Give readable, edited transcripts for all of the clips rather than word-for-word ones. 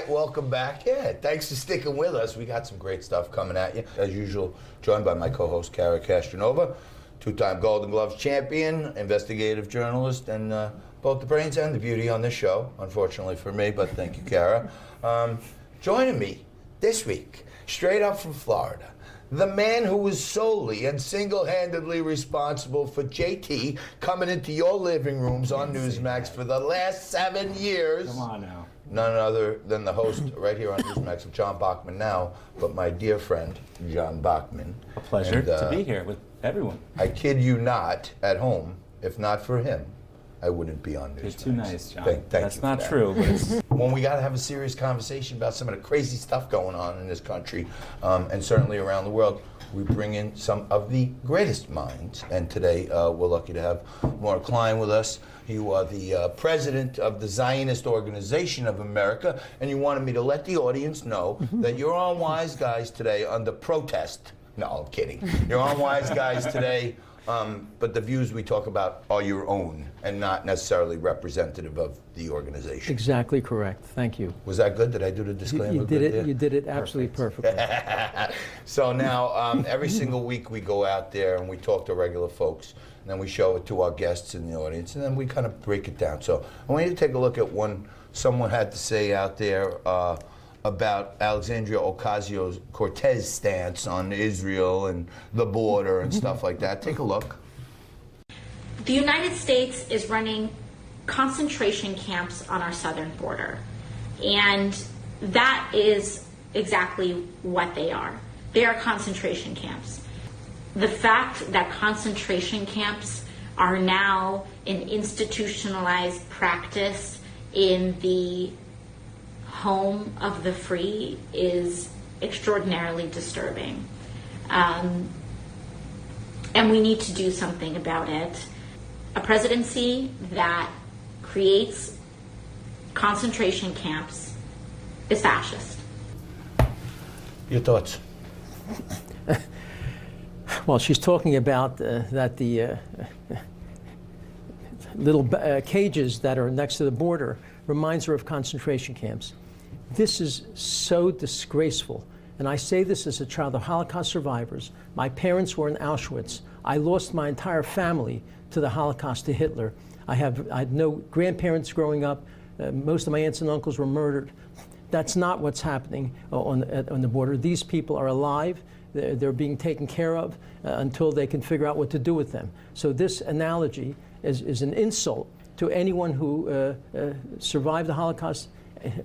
welcome back. Yeah, thanks for sticking with us. We got some great stuff coming at you. As usual, joined by my co-host, Kara Castronova, two-time Golden Gloves champion, investigative journalist, and both the brains and the beauty on this show, unfortunately for me, but thank you, Kara. Joining me this week, straight up from Florida, the man who was solely and single-handedly responsible for JT coming into your living rooms on Newsmax for the last 7 years. Come on now. None other than the host right here on Newsmax of John Bachman Now, but my dear friend, John Bachman. A pleasure to be here with everyone. I kid you not, at home, if not for him, I wouldn't be on Newsmax. You're too nice, John. Thank That's you not for that. true. But it's When we got to have a serious conversation about some of the crazy stuff going on in this country, and certainly around the world, we bring in some of the greatest minds. And today, we're lucky to have Mort Klein with us. You are the president of the Zionist Organization of America, and you wanted me to let the audience know that you're on Wise Guys today under protest. No, I'm kidding. You're on Wise Guys today, but the views we talk about are your own and not necessarily representative of the organization. Exactly correct. Thank you. Was that good? Did I do the disclaimer? You did good it. there? You did it absolutely perfectly. So now, every single week we go out there and we talk to regular folks, and then we show it to our guests in the audience, and then we kind of break it down. So I want you to take a look at what someone had to say out there about Alexandria Ocasio-Cortez's stance on Israel and the border and stuff like that. Take a look. The United States is running concentration camps on our southern border, and that is exactly what they are. They are concentration camps. The fact that concentration camps are now an institutionalized practice in the home of the free is extraordinarily disturbing. And we need to do something about it. A presidency that creates concentration camps is fascist. Your thoughts? Well, she's talking about that the little cages that are next to the border reminds her of concentration camps. This is so disgraceful. And I say this as a child of Holocaust survivors. My parents were in Auschwitz. I lost my entire family to the Holocaust, to Hitler. I had no grandparents growing up. Most of my aunts and uncles were murdered. That's not what's happening on the border. These people are alive. They're being taken care of until they can figure out what to do with them. So this analogy is an insult to anyone who survived the Holocaust,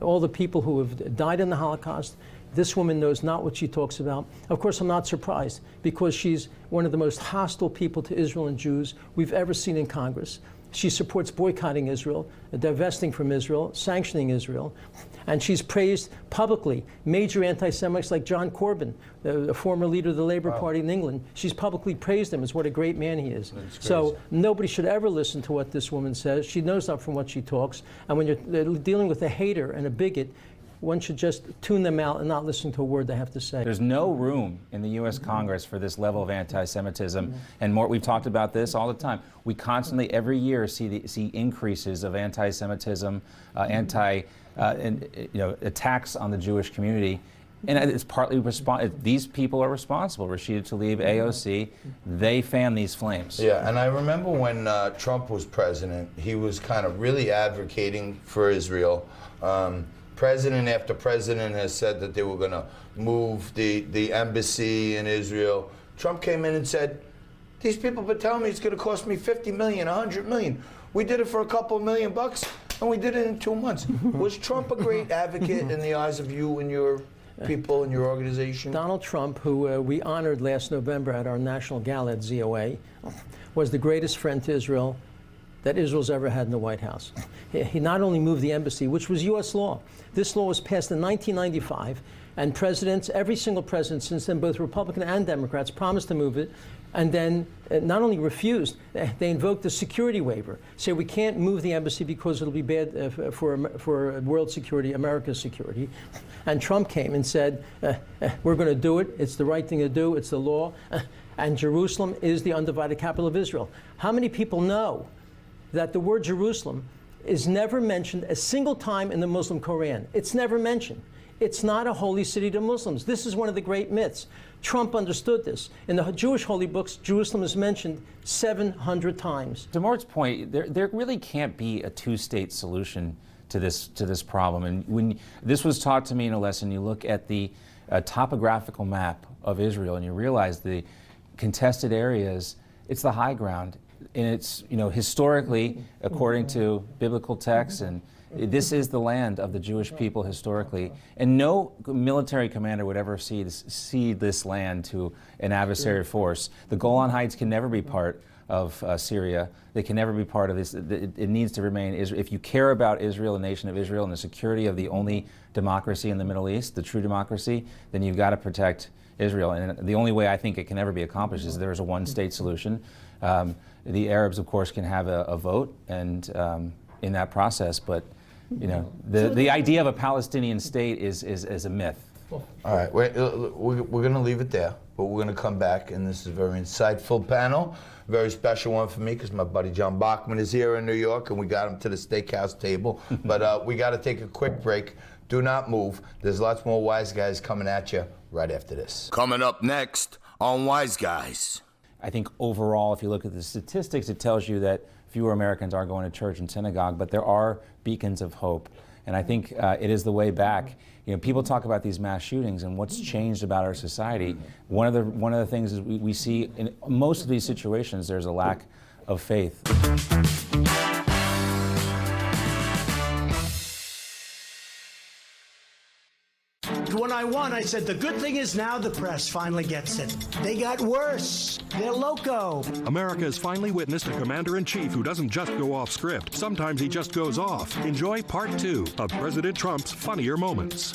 all the people who have died in the Holocaust. This woman knows not what she talks about. Of course, I'm not surprised, because she's one of the most hostile people to Israel and Jews we've ever seen in Congress. She supports boycotting Israel, divesting from Israel, sanctioning Israel, and she's praised publicly major anti-Semites like John Corbyn, the former leader of the Labour Party in England. She's publicly praised him as what a great man he is. So nobody should ever listen to what this woman says. She knows not from what she talks. And when you're dealing with a hater and a bigot, one should just tune them out and not listen to a word they have to say. There's no room in the U.S. Congress for this level of anti-Semitism. And Mort, we've talked about this all the time. We constantly, every year, see increases of anti-Semitism, attacks on the Jewish community. And it's partly these people are responsible. Rashida Tlaib, AOC, they fan these flames. Yeah, and I remember when Trump was president, he was kind of really advocating for Israel. President after president has said that they were going to move the embassy in Israel. Trump came in and said, these people have been telling me it's going to cost me $50 million, $100 million. We did it for a couple of $1 million, and we did it in 2 months. Was Trump a great advocate in the eyes of you and your people and your organization? Donald Trump, who we honored last November at our national gala at ZOA, was the greatest friend to Israel that Israel's ever had in the White House. He not only moved the embassy, which was U.S. law. This law was passed in 1995, and presidents, every single president since then, both Republican and Democrats, promised to move it, and then not only refused, they invoked the security waiver. Say we can't move the embassy because it'll be bad for world security, America's security. And Trump came and said, we're going to do it. It's the right thing to do. It's the law. And Jerusalem is the undivided capital of Israel. How many people know that the word Jerusalem is never mentioned a single time in the Muslim Quran. It's never mentioned. It's not a holy city to Muslims. This is one of the great myths. Trump understood this. In the Jewish holy books, Jerusalem is mentioned 700 times. To Mort's point, there really can't be a two-state solution to this problem. And when this was taught to me in a lesson, you look at the topographical map of Israel and you realize the contested areas, it's the high ground. And it's, historically, according to biblical texts, and this is the land of the Jewish people historically. And no military commander would ever cede this land to an adversary force. The Golan Heights can never be part of Syria. They can never be part of this. It needs to remain Israel. If you care about Israel, the nation of Israel, and the security of the only democracy in the Middle East, the true democracy, then you've got to protect Israel. And the only way I think it can ever be accomplished is there's a one-state solution. The Arabs, of course, can have a vote and in that process, but the idea of a Palestinian state is a myth. All right, we're going to leave it there, but we're going to come back, and this is a very insightful panel, very special one for me because my buddy John Bachman is here in New York, and we got him to the steakhouse table. But we got to take a quick break. Do not move. There's lots more Wise Guys coming at you right after this. Coming up next on Wise Guys. I think overall, if you look at the statistics, it tells you that fewer Americans are going to church and synagogue, but there are beacons of hope. And I think it is the way back. People talk about these mass shootings and what's changed about our society. One of the things is we see in most of these situations, there's a lack of faith. When I won, I said, the good thing is now the press finally gets it. They got worse. They're loco. America has finally witnessed a commander-in-chief who doesn't just go off script. Sometimes he just goes off. Enjoy part 2 of President Trump's funnier moments.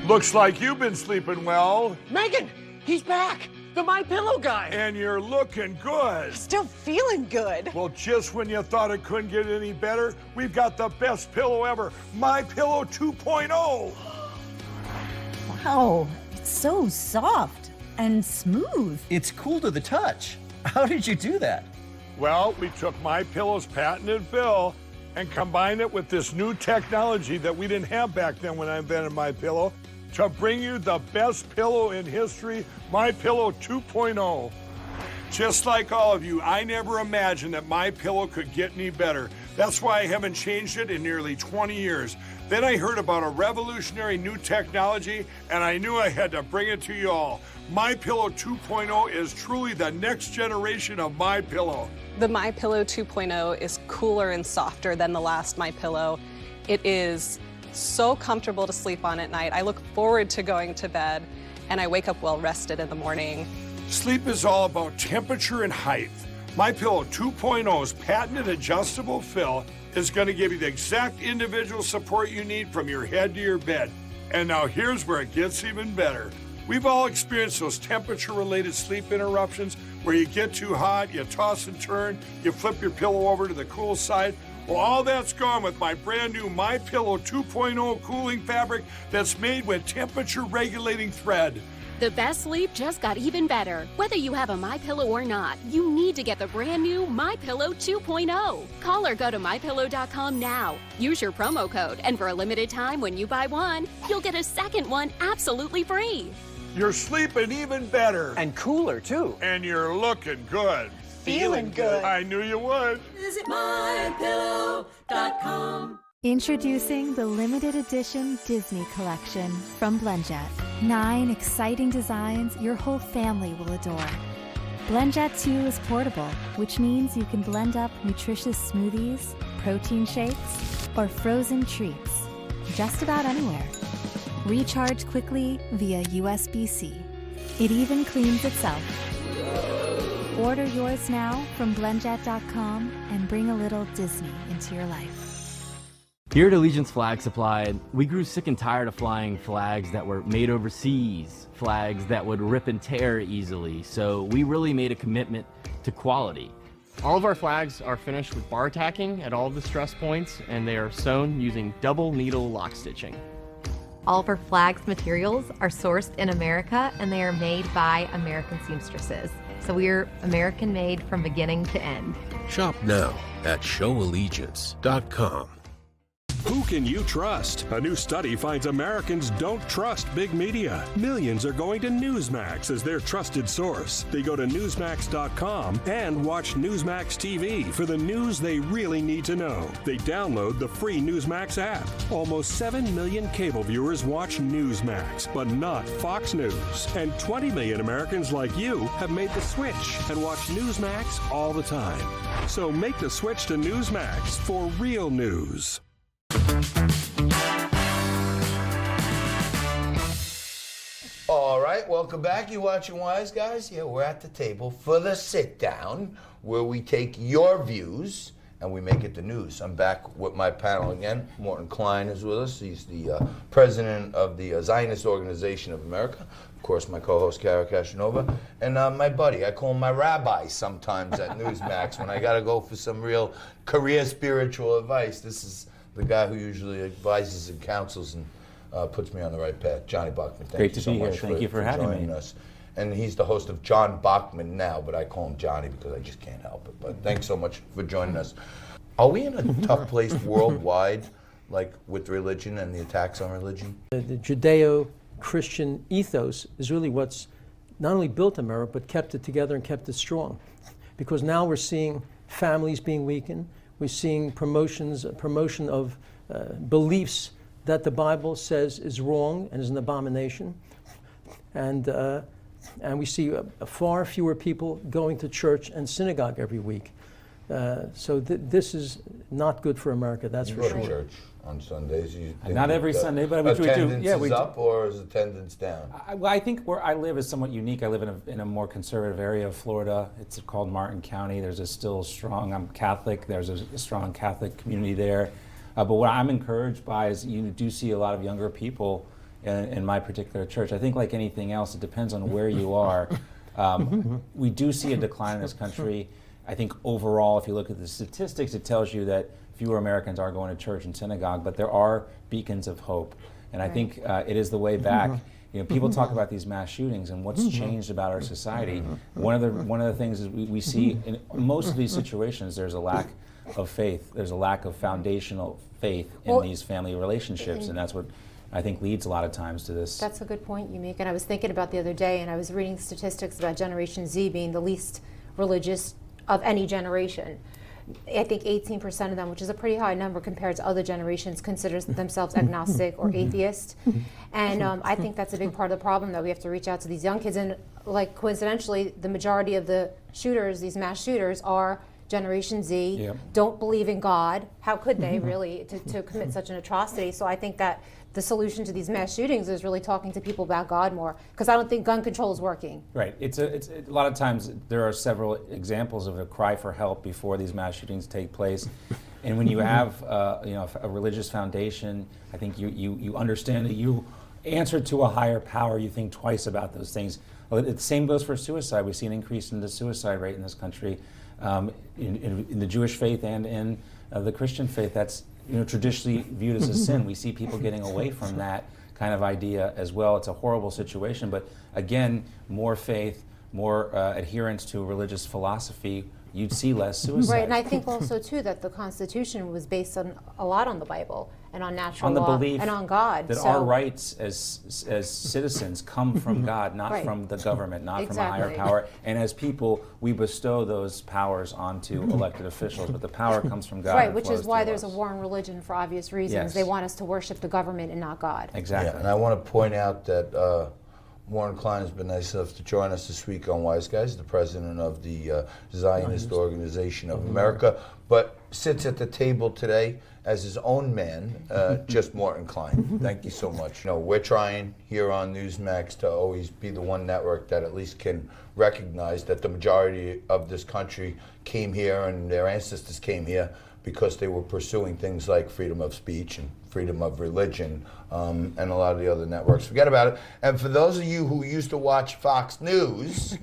Looks like you've been sleeping well. Megan, he's back. The My Pillow guy. And you're looking good. Still feeling good. Well, just when you thought it couldn't get any better, we've got the best pillow ever, My Pillow 2.0. Wow, it's so soft and smooth. It's cool to the touch. How did you do that? Well, we took My Pillow's patented fill and combined it with this new technology that we didn't have back then when I invented My Pillow to bring you the best pillow in history, My Pillow 2.0. Just like all of you, I never imagined that My Pillow could get any better. That's why I haven't changed it in nearly 20 years. Then I heard about a revolutionary new technology, and I knew I had to bring it to you all. My Pillow 2.0 is truly the next generation of My Pillow. The My Pillow 2.0 is cooler and softer than the last My Pillow. It is so comfortable to sleep on at night. I look forward to going to bed, and I wake up well rested in the morning. Sleep is all about temperature and height. My Pillow 2.0's patented adjustable fill is going to give you the exact individual support you need from your head to your bed. And now here's where it gets even better. We've all experienced those temperature-related sleep interruptions where you get too hot, you toss and turn, you flip your pillow over to the cool side. Well, all that's gone with my brand new My Pillow 2.0 cooling fabric that's made with temperature-regulating thread. The best sleep just got even better. Whether you have a MyPillow or not, you need to get the brand new MyPillow 2.0. Call or go to MyPillow.com now. Use your promo code, and for a limited time when you buy one, you'll get a second one absolutely free. You're sleeping even better. And cooler, too. And you're looking good. Feeling good. I knew you would. Visit MyPillow.com. Introducing the limited edition Disney collection from BlendJet. 9 exciting designs your whole family will adore. BlendJet 2 is portable, which means you can blend up nutritious smoothies, protein shakes, or frozen treats just about anywhere. Recharge quickly via USB-C. It even cleans itself. Order yours now from blendjet.com and bring a little Disney into your life. Here at Allegiance Flag Supply, we grew sick and tired of flying flags that were made overseas, flags that would rip and tear easily, so we really made a commitment to quality. All of our flags are finished with bar tacking at all of the stress points, and they are sewn using double needle lock stitching. All of our flags materials are sourced in America, and they are made by American seamstresses. So we're American made from beginning to end. Shop now at showallegiance.com. Who can you trust? A new study finds Americans don't trust big media. Millions are going to Newsmax as their trusted source. They go to Newsmax.com and watch Newsmax TV for the news they really need to know. They download the free Newsmax app. Almost 7 million cable viewers watch Newsmax, but not Fox News. And 20 million Americans like you have made the switch and watch Newsmax all the time. So make the switch to Newsmax for real news. All right, welcome back. You watching Wise Guys? Yeah, we're at the table for the sit down where we take your views and we make it the news. I'm back with my panel again. Mort Klein is with us. He's the president of the Zionist Organization of America. Of course, my co-host, Kara Kashanova. And my buddy, I call him my rabbi sometimes at Newsmax when I got to go for some real career spiritual advice. This is the guy who usually advises and counsels and puts me on the right path, Johnny Bachman. Great to be here. Thank you for having joining me. us. And he's the host of John Bachman Now, but I call him Johnny because I just can't help it. But thanks so much for joining us. Are we in a tough place worldwide, like with religion and the attacks on religion? The Judeo-Christian ethos is really what's not only built America, but kept it together and kept it strong. Because now we're seeing families being weakened. We're seeing promotion of beliefs that the Bible says is wrong and is an abomination. And we see far fewer people going to church and synagogue every week. So this is not good for America, that's for sure. You go to church on Sundays? You think Not every Sunday, but we do. Attendance Yeah, we is do. up or is attendance down? I think where I live is somewhat unique. I live in a more conservative area of Florida. It's called Martin County. There's a still strong, I'm Catholic, there's a strong Catholic community there. But what I'm encouraged by is you do see a lot of younger people in my particular church. I think like anything else, it depends on where you are. We do see a decline in this country. I think overall, if you look at the statistics, it tells you that fewer Americans are going to church and synagogue, but there are beacons of hope. And I think it is the way back. You know, people talk about these mass shootings and what's changed about our society. One of the things is we see in most of these situations, there's a lack of faith. There's a lack of foundational faith in these family relationships, and that's what I think leads a lot of times to this. That's a good point you make, and I was thinking about the other day, and I was reading statistics about Generation Z being the least religious of any generation. I think 18% of them, which is a pretty high number compared to other generations, considers themselves agnostic or atheist. And I think that's a big part of the problem, that we have to reach out to these young kids. And like coincidentally, the majority of the shooters, these mass shooters, are Generation Z, don't believe in God. How could they really to commit such an atrocity? So I think that the solution to these mass shootings is really talking to people about God more, because I don't think gun control is working. Right. It's a lot of times there are several examples of a cry for help before these mass shootings take place, and when you have a religious foundation, I think you understand that you answer to a higher power. You think twice about those things. Well, the same goes for suicide. We see an increase in the suicide rate in this country, in the Jewish faith and in the Christian faith. That's traditionally viewed as a sin. We see people getting away from that kind of idea as well. It's a horrible situation, but again, more faith, more adherence to religious philosophy, you'd see less suicide. Right, and I think also too that the Constitution was based on a lot on the Bible and on natural on the law belief and on God. that our rights as citizens come from God, not from the government, not from a higher power. And as people, we bestow those powers onto elected officials, but the power comes from God. Right, which is why there's a war on religion for obvious reasons. Yes. They want us to worship the government and not God. Exactly. Yeah, and I want to point out that Warren Klein has been nice enough to join us this week on Wise Guys, the president of the Zionist Organization of America, but sits at the table today as his own man, just Morton Klein. Thank you so much. We're trying here on Newsmax to always be the one network that at least can recognize that the majority of this country came here and their ancestors came here because they were pursuing things like freedom of speech and freedom of religion, and a lot of the other networks forget about it. And for those of you who used to watch Fox News,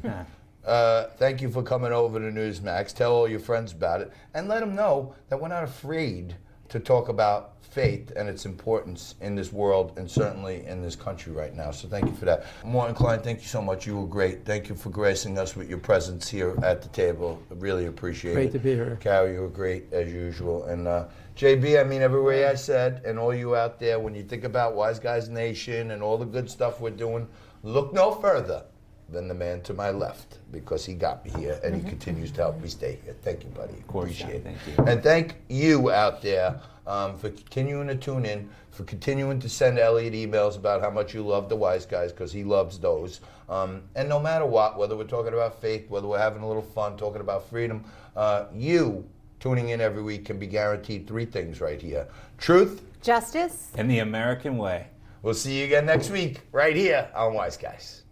thank you for coming over to Newsmax. Tell all your friends about it and let them know that we're not afraid to talk about faith and its importance in this world and certainly in this country right now. So thank you for that. Mort and Klein, thank you so much. You were great. Thank you for gracing us with your presence here at the table. I really appreciate it. Great to be here. Carrie, you were great as usual. And JB, I mean every way I said, and all you out there, when you think about Wise Guys Nation and all the good stuff we're doing, look no further than the man to my left, because he got me here and he continues to help me stay here. Thank you, buddy. Appreciate it. Thank you. And thank you out there for continuing to tune in, for continuing to send Elliot emails about how much you love the Wise Guys, because he loves those. And no matter what, whether we're talking about faith, whether we're having a little fun talking about freedom, you tuning in every week can be guaranteed 3 things right here: truth, justice, and the American way. We'll see you again next week right here on Wise Guys.